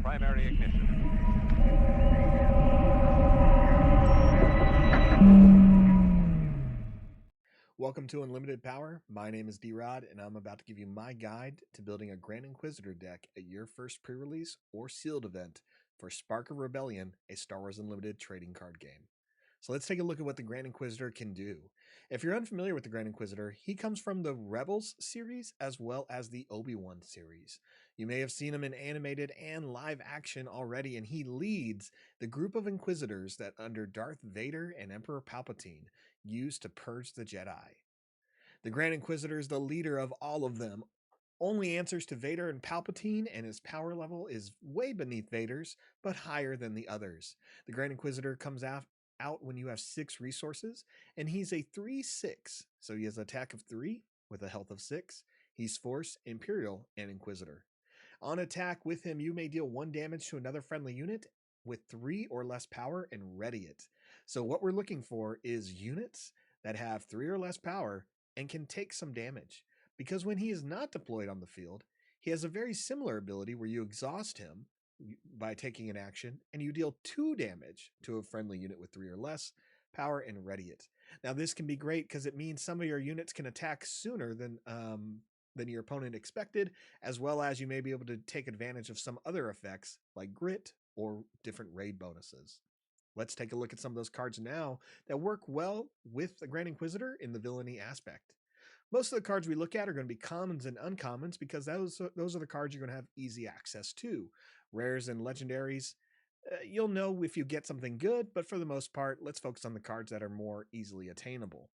primary ignition. Welcome to Unlimited Power. My name is D-Rod, and I'm about to give you my guide to building a Grand Inquisitor deck at your first pre-release or sealed event for Spark of Rebellion, a Star Wars Unlimited trading card game. So let's take a look at what the Grand Inquisitor can do. If you're unfamiliar with the Grand Inquisitor, he comes from the Rebels series as well as the Obi-Wan series. You may have seen him in animated and live action already, and he leads the group of Inquisitors that under Darth Vader and Emperor Palpatine used to purge the Jedi. The Grand Inquisitor is the leader of all of them, only answers to Vader and Palpatine, and his power level is way beneath Vader's, but higher than the others. The Grand Inquisitor comes out when you have 6 resources, and he's a 3/6, so he has an attack of 3 with a health of 6. He's Force, Imperial, and Inquisitor. On attack with him, you may deal 1 damage to another friendly unit with 3 or less power and ready it. So what we're looking for is units that have 3 or less power and can take some damage. Because when he is not deployed on the field, he has a very similar ability where you exhaust him by taking an action and you deal 2 damage to a friendly unit with 3 or less power and ready it. Now this can be great because it means some of your units can attack sooner than your opponent expected, as well as you may be able to take advantage of some other effects like grit or different raid bonuses. Let's take a look at some of those cards now that work well with the Grand Inquisitor in the villainy aspect. Most of the cards we look at are going to be commons and uncommons because those are the cards you're going to have easy access to. Rares and legendaries, you'll know if you get something good, but for the most part, let's focus on the cards that are more easily attainable.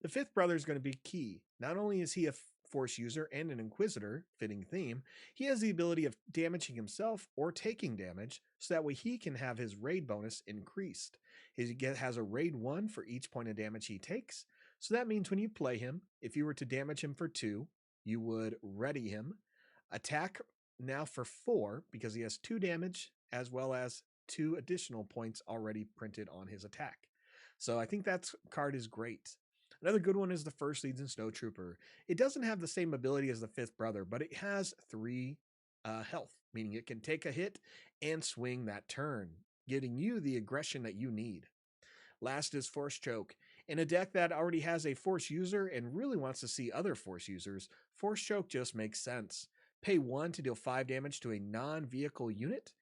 The 5th brother is going to be key. Not only is he a Force user and an Inquisitor, fitting theme, he has the ability of damaging himself or taking damage, so that way he can have his raid bonus increased. He has a raid 1 for each point of damage he takes, so that means when you play him, if you were to damage him for 2, you would ready him, attack now for 4, because he has 2 damage, as well as 2 additional points already printed on his attack. So I think that card is great. Another good one is the First Legion Snowtrooper. It doesn't have the same ability as the 5th brother, but it has 3 health, meaning it can take a hit and swing that turn, giving you the aggression that you need. Last is Force Choke. In a deck that already has a Force user and really wants to see other Force users, Force Choke just makes sense. Pay 1 to deal 5 damage to a non-vehicle unit,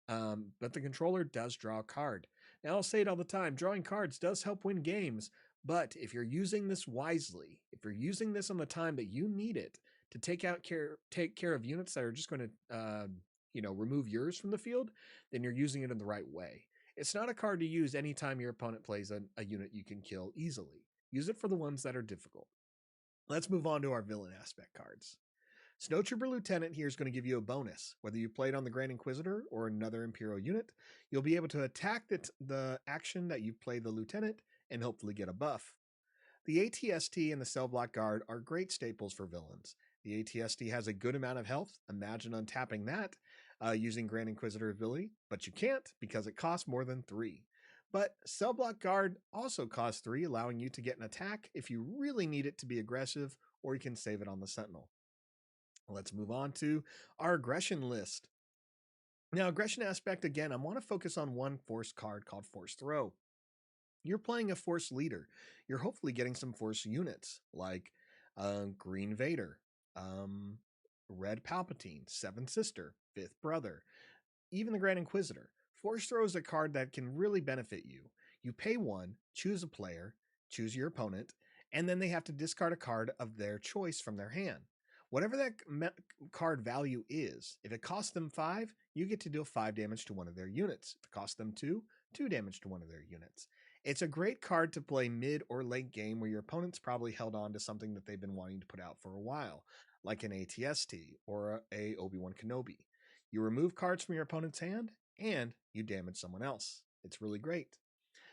but the controller does draw a card. Now, I'll say it all the time, drawing cards does help win games, but if you're using this wisely, if you're using this on the time that you need it to take care of units that are just going to remove yours from the field, then you're using it in the right way. It's not a card to use anytime your opponent plays a unit you can kill easily. Use it for the ones that are difficult. Let's move on to our villain aspect cards. Snowtrooper Lieutenant here is going to give you a bonus. Whether you played on the Grand Inquisitor or another Imperial unit, you'll be able to attack the action that you play the Lieutenant and hopefully get a buff. The ATST and the Cell Block Guard are great staples for villains. The ATST has a good amount of health. Imagine untapping that using Grand Inquisitor ability, but you can't because it costs more than 3. But Cell Block Guard also costs 3, allowing you to get an attack if you really need it to be aggressive, or you can save it on the Sentinel. Let's move on to our aggression list. Now, aggression aspect, again, I want to focus on one Force card called Force Throw. You're playing a Force leader. You're hopefully getting some Force units like Green Vader, Red Palpatine, Seventh Sister, 5th Brother, even the Grand Inquisitor. Force Throw is a card that can really benefit you. You pay 1, choose a player, choose your opponent, and then they have to discard a card of their choice from their hand. Whatever that card value is, if it costs them 5, you get to deal 5 damage to one of their units. If it costs them 2, 2 damage to one of their units. It's a great card to play mid or late game where your opponent's probably held on to something that they've been wanting to put out for a while, like an ATST or a Obi-Wan Kenobi. You remove cards from your opponent's hand and you damage someone else. It's really great.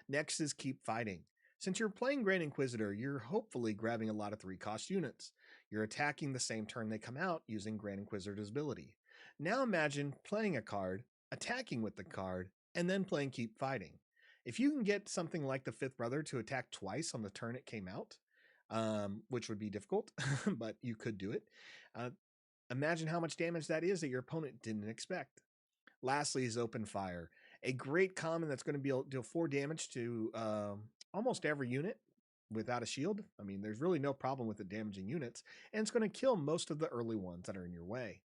Next is Keep Fighting. Since you're playing Grand Inquisitor, you're hopefully grabbing a lot of 3-cost units. You're attacking the same turn they come out using Grand Inquisitor's ability. Now imagine playing a card, attacking with the card, and then playing Keep Fighting. If you can get something like the 5th Brother to attack twice on the turn it came out, which would be difficult, but you could do it. Imagine how much damage that is that your opponent didn't expect. Lastly is Open Fire, a great common that's going to be able to deal 4 damage to almost every unit without a shield. I mean, there's really no problem with it damaging units, and it's going to kill most of the early ones that are in your way.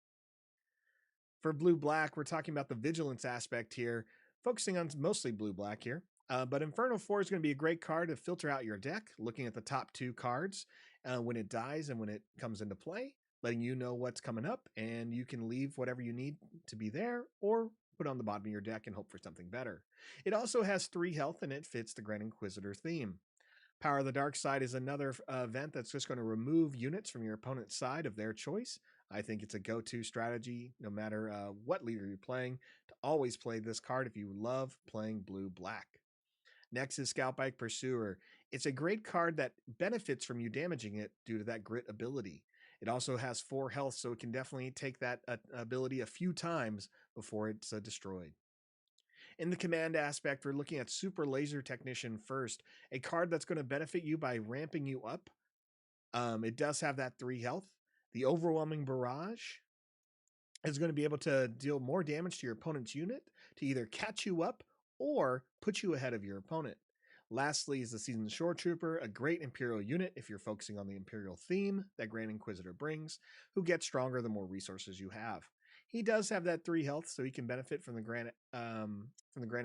For blue-black, we're talking about the Vigilance aspect here, focusing on mostly blue-black here. But Inferno 4 is going to be a great card to filter out your deck, looking at the top 2 cards when it dies and when it comes into play, letting you know what's coming up, and you can leave whatever you need to be there or put on the bottom of your deck and hope for something better. It also has 3 health and it fits the Grand Inquisitor theme. Power of the Dark Side is another event that's just going to remove units from your opponent's side of their choice. I think it's a go-to strategy, no matter what leader you're playing, to always play this card if you love playing blue-black. Next is Scoutbike Pursuer. It's a great card that benefits from you damaging it due to that grit ability. It also has 4 health, so it can definitely take that ability a few times before it's destroyed. In the command aspect, we're looking at Super Laser Technician first, a card that's going to benefit you by ramping you up. It does have that 3 health. The Overwhelming Barrage is going to be able to deal more damage to your opponent's unit to either catch you up or put you ahead of your opponent. Lastly is the Seasoned Shore Trooper, a great Imperial unit if you're focusing on the Imperial theme that Grand Inquisitor brings, who gets stronger the more resources you have. He does have that 3 health, so he can benefit from the Grand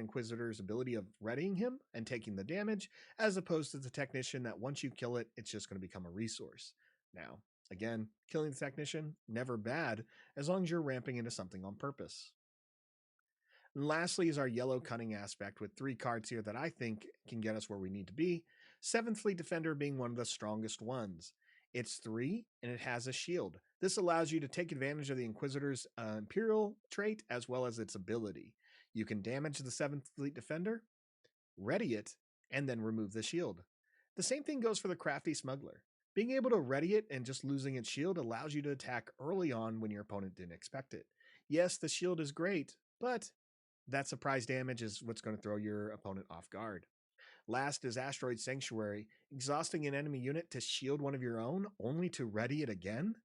Inquisitor's ability of readying him and taking the damage, as opposed to the Technician that once you kill it, it's just going to become a resource. Now, again, killing the Technician, never bad, as long as you're ramping into something on purpose. And lastly is our yellow cunning aspect with 3 cards here that I think can get us where we need to be. 7th Fleet Defender being one of the strongest ones. It's 3 and it has a shield. This allows you to take advantage of the Inquisitor's Imperial trait as well as its ability. You can damage the 7th Fleet Defender, ready it, and then remove the shield. The same thing goes for the Crafty Smuggler. Being able to ready it and just losing its shield allows you to attack early on when your opponent didn't expect it. Yes, the shield is great, but that surprise damage is what's going to throw your opponent off guard. Last is Asteroid Sanctuary, exhausting an enemy unit to shield one of your own, only to ready it again?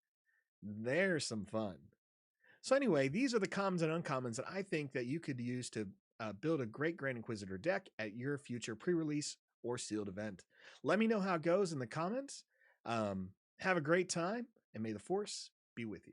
There's some fun. So anyway, these are the commons and uncommons that I think that you could use to build a great Grand Inquisitor deck at your future pre-release or sealed event. Let me know how it goes in the comments. Have a great time, and may the Force be with you.